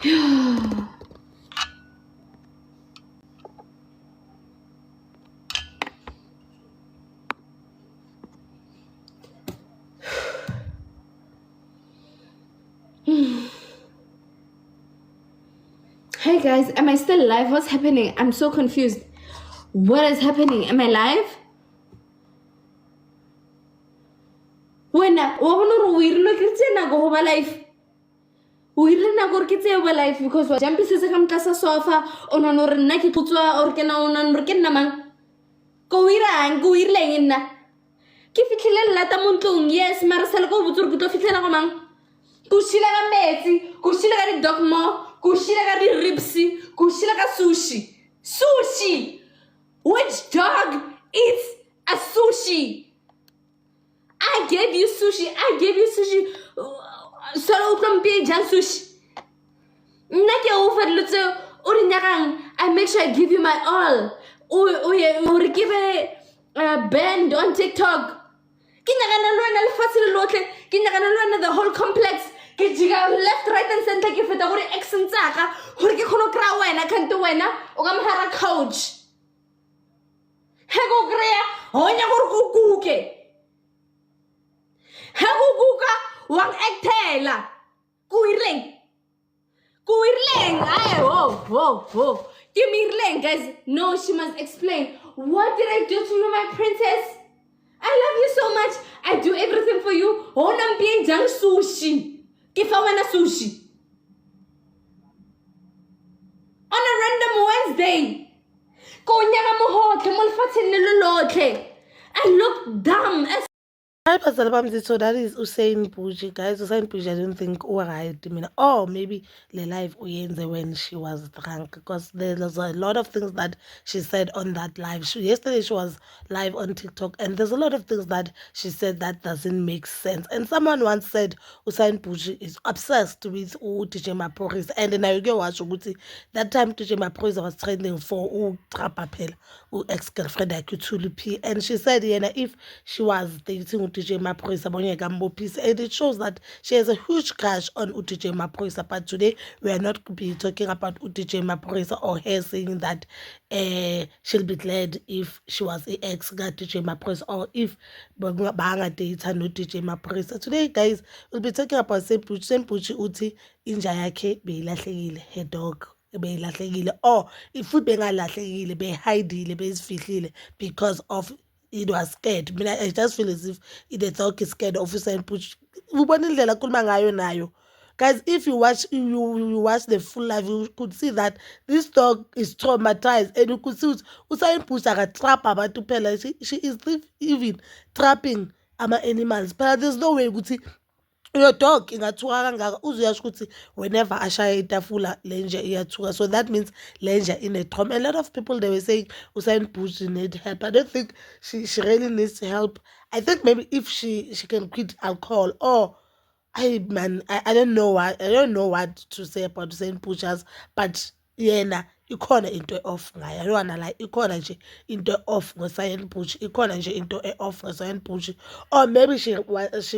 Hey guys, am I still live? What's happening? I'm so confused. What is happening? Am I live? When we live. We really not go get your life because what jumpy says come casa sofa on an or naki putua or can on namang. Go irang, go irlang in na. Kifikilla latamuntung, yes, Marcel go to Fitanamang. Kushila Messi, Kushila Dogmo, Kushila Ripsy, Kushila Sushi. Sushi! Which dog eats a sushi? I gave you sushi. Solo from Pijan sushi. Nake over Lutzo, Urinarang. I make sure I give you my all. Or give a band on TikTok. Kinagana facile lote, Kinagana the whole complex. Kijiga left, right, and center. Give it a accent saka. Hurricane Krawena can't do wena. Ogamhara coach. Hego Grea, Honya Kuke. Haguguka wang ektela. Kuirling. Whoa. Give me Irling, guys. No, she must explain. What did I do to you, my princess? I love you so much. I do everything for you. Honam bien jang sushi. Kifawana sushi. On a random Wednesday. Konya mo kemal fatin lolote. I look dumb as Hi, Pastor Bamzi. So that is Usain Puji, guys. Usain Puji, I don't think or maybe the live Uyenze when she was drunk, because there's a lot of things that she said on that live. Yesterday she was live on TikTok, and there's a lot of things that she said that doesn't make sense. And someone once said Usain Puji is obsessed with DJ Maporis, and then I go watch that time DJ Maporis was trending for Trapapel, ex-girlfriend Akutulupi, and she said, if she was dating DJ Mapoisa Bonyega Mbopis, and it shows that she has a huge crush on DJ Mapoisa. But today we are not be talking about DJ Mapoisa or her saying that she'll be glad if she was a ex DJ Mapoisa or if banga data no DJ Mapoisa. Today, guys, we'll be talking about Sempuchi Uti Injayake Beilahlekile, her dog. Beyilahlekile, or if bengalahlekile behidile bezifihlile because of it was scared. I just feel as if the dog is scared of Usain Push. Guys, if you watch the full live, you could see that this dog is traumatized, and you could see Usain Push trap abantu phela. She is even trapping animals. But there's no way you could see your dog ingathuka kangaka uzuyasho ukuthi whenever ashaya itafula lenja iyathuka. So that means lenja in a trauma. A lot of people, they were saying Usain Bolt need help. I don't think she really needs help. I think maybe if she can quit alcohol, or I don't know what to say about Usain Bolt, but yena ikhona into off ngayo. I don't wanna lie, ikhona nje into off ngoSayen Push, ikhona nje into off ngoSayen Push, or maybe she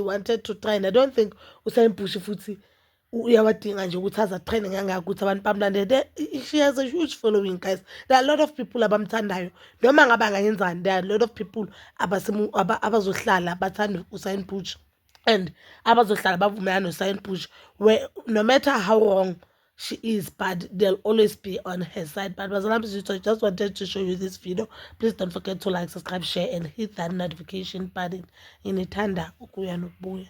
wanted to train. I don't think uSayen Push futhi uyawadinga nje ukuthi aza train ngangaka ukuthi abantu bamlandele. She has a huge following, guys. There are a lot of people abamthandayo noma ngaba ngayenzani. There are a lot of people abazohlala bathanda uSayen Push, and abazohlala bavumelana noSayen Push, where no matter how wrong she is, but they'll always be on her side. But I just wanted to show you this video. Please don't forget to like, subscribe, share, and hit that notification button. In Itanda, ukuya nobuya.